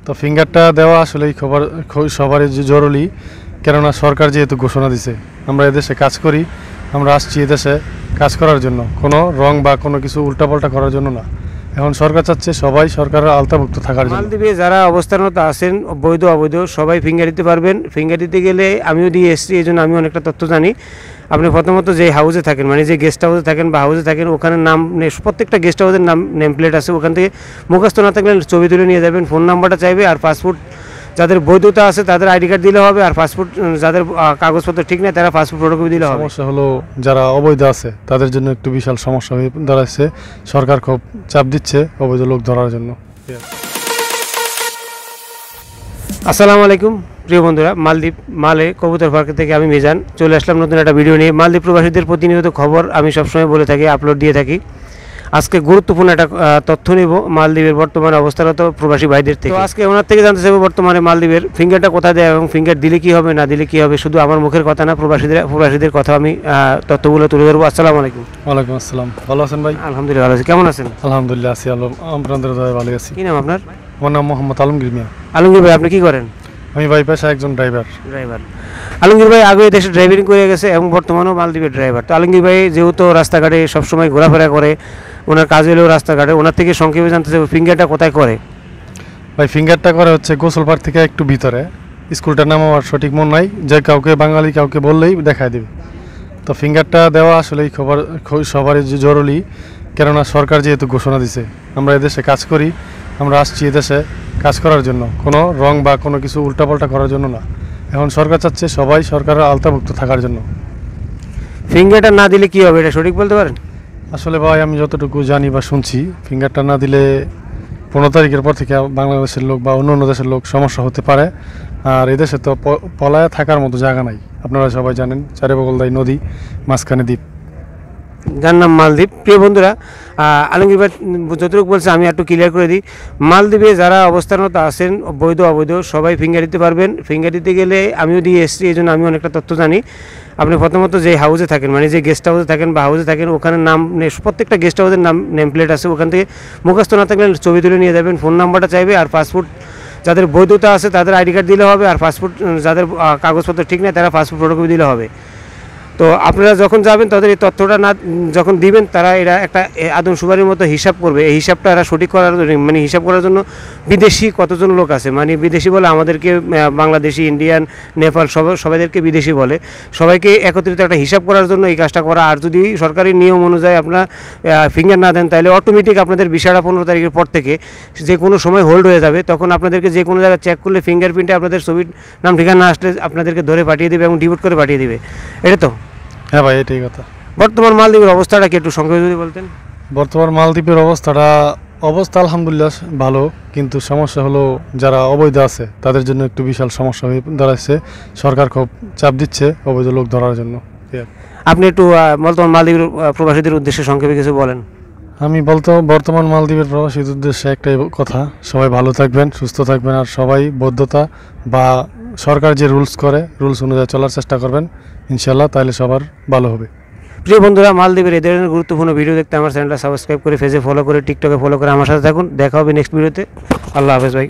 তো ফিঙ্গারটা দেওয়া আসলে সবারই জরুরি, কেননা সরকার যেহেতু ঘোষণা দিছে আমরা এদেশে কাজ করি, আমরা আসছি এদেশে কাজ করার জন্য, কোনো রং বা কোনো কিছু উল্টাপাল্টা করার জন্য না। এখন সরকার চাচ্ছে সবাই সরকারের আওতাভুক্ত থাকার জন্য। মালদ্বীপে যারা অবস্থানরত আছেন বৈধ অবৈধ সবাই ফিঙ্গার দিতে পারবেন। ফিঙ্গার দিতে গেলে আমিও দিয়ে এসেছি, এই জন্য আমি অনেকটা তথ্য জানি। আপনি প্রথমত যে হাউসে থাকেন, মানে যে গেস্ট হাউসে থাকেন বা হাউসে থাকেন, ওখানে নাম প্রত্যেকটা গেস্ট হাউসের নেম প্লেট আছে, ওখান থেকে মুখস্থ না থাকলে ছবি তুলে নিয়ে যাবেন। ফোন নাম্বারটা চাইবে, আর পাসপোর্ট যাদের বৈধতা আছে তাদের আইডি কার্ড দিলে হবে, আর পাসপোর্ট যাদের কাগজপত্র ঠিক নেই তারা পাসপোর্ট ফটোকপি দিলে হবে। সমস্যা হলো যারা অবৈধ আছে তাদের জন্য একটু বিশাল সমস্যা হয়ে দাঁড়াচ্ছে, সরকার খুব চাপ দিচ্ছে অবৈধ লোক ধরার জন্য। আসসালামু আলাইকুম প্রিয় বন্ধুরা, মালদ্বীপ মালে কবুতর পার্ক থেকে আমি মিজান চলে আসলাম নতুন একটা ভিডিও নিয়ে। মালদ্বীপ প্রবাসীদের প্রতিনিয়ত খবর আমি সবসময় বলে থাকি, আপলোড দিয়ে থাকি। আজকে গুরুত্বপূর্ণ একটা তথ্য নিব মালদ্বীপের বর্তমানে অবস্থারত প্রবাসী ভাইদের থেকে। তো আজকে ওনার থেকে জানতে চাইবো বর্তমানে মালদ্বীপের ফিঙ্গারটা কোথায় দেয় এবং ফিঙ্গার দিলে কী হবে না দিলে কী হবে। শুধু আমার মুখের কথা না, প্রবাসীদের কথা আমি তথ্যগুলো তুলে ধরবো। আসসালামু আলাইকুম। ওয়ালাইকুম আসসালাম। ভালো আছেন ভাই? আলহামদুলিল্লাহ ভালো আছি, কেমন আছেন? আলহামদুলিল্লাহ আছি, আপনাদের ভালো আছি। কী নাম আপনার? আমার নাম মোহাম্মদ আলমগীর মিয়া। আলমগীর ভাই, আপনি কী করেন? আমি ভাই পেশা একজন ড্রাইভার। আলমগীর ভাই আগে দেশে ড্রাইভিং করে গেছে এবং বর্তমানেও মালদ্বীপের ড্রাইভার। তো আলমগীর ভাই যেহেতু রাস্তাঘাটে সবসময় ঘোরাফেরা করে, ওনার কাজ হলেও রাস্তাঘাটে, ওনার থেকে সংক্ষেপে জানতে চাইবো ফিঙ্গারটা কোথায় করে? ভাই ফিঙ্গারটা করে হচ্ছে গোসল পার্ক থেকে একটু ভিতরে, স্কুলটার নাম আমার সঠিক মনে নাই, যে কাউকে বাঙালি কাউকে বললেই দেখায় দেবে। তো ফিঙ্গারটা দেওয়া আসলে সবারই জরুরি, কেননা সরকার যেহেতু ঘোষণা দিছে আমরা এদেশে কাজ করি, আমরা আসছি এদেশে কাজ করার জন্য, কোনো রং বা কোনো কিছু উল্টাপাল্টা করার জন্য না। এখন সরকার চাচ্ছে সবাই সরকারের আওতাভুক্ত থাকার জন্য। ফিঙ্গারটা না দিলে কী হবে এটা সঠিক বলতে পারেন? আসলে ভাই আমি যতটুকু জানি বা শুনছি, ফিঙ্গারটা না দিলে 15 তারিখের পর থেকে বাংলাদেশের লোক বা অন্য অন্য দেশের লোক সমস্যা হতে পারে। আর এদেশে তো পলায় থাকার মতো জায়গা নাই, আপনারা সবাই জানেন, চারে বগলদাই নদী, মাঝখানে দ্বীপ, যার নাম মালদ্বীপ। প্রিয় বন্ধুরা, আলমগীর ভাই যতটুকু বলছে আমি একটু ক্লিয়ার করে দিই। মালদ্বীপে যারা অবস্থানরত আছেন বৈধ অবৈধ সবাই ফিঙ্গার দিতে পারবেন। ফিঙ্গার দিতে গেলে আমিও দিয়ে এসেছি, এই জন্য আমি অনেকটা তথ্য জানি। আপনি প্রথমত যে হাউসে থাকেন, মানে যে গেস্ট হাউসে থাকেন বা হাউসে থাকেন, ওখানে নাম প্রত্যেকটা গেস্ট হাউসের নেম প্লেট আছে, ওখান থেকে মুখস্থ না থাকলে ছবি তুলে নিয়ে যাবেন। ফোন নাম্বারটা চাইবে, আর পাসপোর্ট যাদের বৈধতা আছে তাদের আইডি কার্ড দিলে হবে, আর পাসপোর্ট যাদের কাগজপত্র ঠিক নেই তারা পাসপোর্ট ফটোকপি দিলে হবে। তো আপনারা যখন যাবেন তাদের এই তথ্যটা না যখন দিবেন, তারা এরা একটা আদমশুমারির মতো হিসাব করবে। এই হিসাবটা এরা সঠিক করার মানে হিসাব করার জন্য বিদেশি কতজন লোক আছে, মানে বিদেশি বলে আমাদেরকে বাংলাদেশি, ইন্ডিয়ান, নেপাল সবাইদেরকে বিদেশি বলে, সবাইকে একত্রিত একটা হিসাব করার জন্য এই কাজটা করা। আর যদি সরকারি নিয়ম অনুযায়ী আপনারা ফিঙ্গার না দেন তাহলে অটোমেটিক আপনাদের ভিসাটা 15 তারিখের পর থেকে যে কোনো সময় হোল্ড হয়ে যাবে। তখন আপনাদেরকে যে কোনো জায়গায় চেক করলে ফিঙ্গারপ্রিন্টে আপনাদের ছবির নাম ঠিকানা আসলে আপনাদেরকে ধরে পাঠিয়ে দেবে এবং ডিপোর্ট করে পাঠিয়ে দেবে। এটা তো? হ্যাঁ ভাই, এটাই কথা। বর্তমান মালদ্বীপের অবস্থাটা কি একটু সংক্ষেপে যদি বলতেন? বর্তমান মালদ্বীপের অবস্থা আলহামদুলিল্লাহ ভালো, কিন্তু সমস্যা হলো যারা অবৈধ আছে তাদের জন্য একটু বিশাল সমস্যা হয়ে দাঁড়াচ্ছে, সরকার খুব চাপ দিচ্ছে অবৈধ লোক ধরার জন্য। আপনি একটু বর্তমান মালদ্বীপের প্রবাসীদের উদ্দেশ্যে সংক্ষেপে কিছু বলেন। আমি বর্তমান মালদ্বীপের প্রবাসীদের উদ্দেশ্যে একটাই কথা, সবাই ভালো থাকবেন, সুস্থ থাকবেন, আর সবাই বদ্ধতা বা সরকার যে রুলস অনুযায়ী চলার চেষ্টা করবেন, ইনশাল্লাহ তাহলে সবার ভালো হবে। প্রিয় বন্ধুরা, মালদ্বীপের এই ধরনের গুরুত্বপূর্ণ ভিডিও দেখতে আমার চ্যানেলটা সাবস্ক্রাইব করে, ফেসে ফলো করে, টিকটকে ফলো করে আমার সাথে থাকুন। দেখা হবে নেক্সট ভিডিওতে। আল্লাহ হাফেজ ভাই।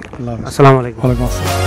আসসালামু আলাইকুম। ওয়ালাইকুম আসসালাম।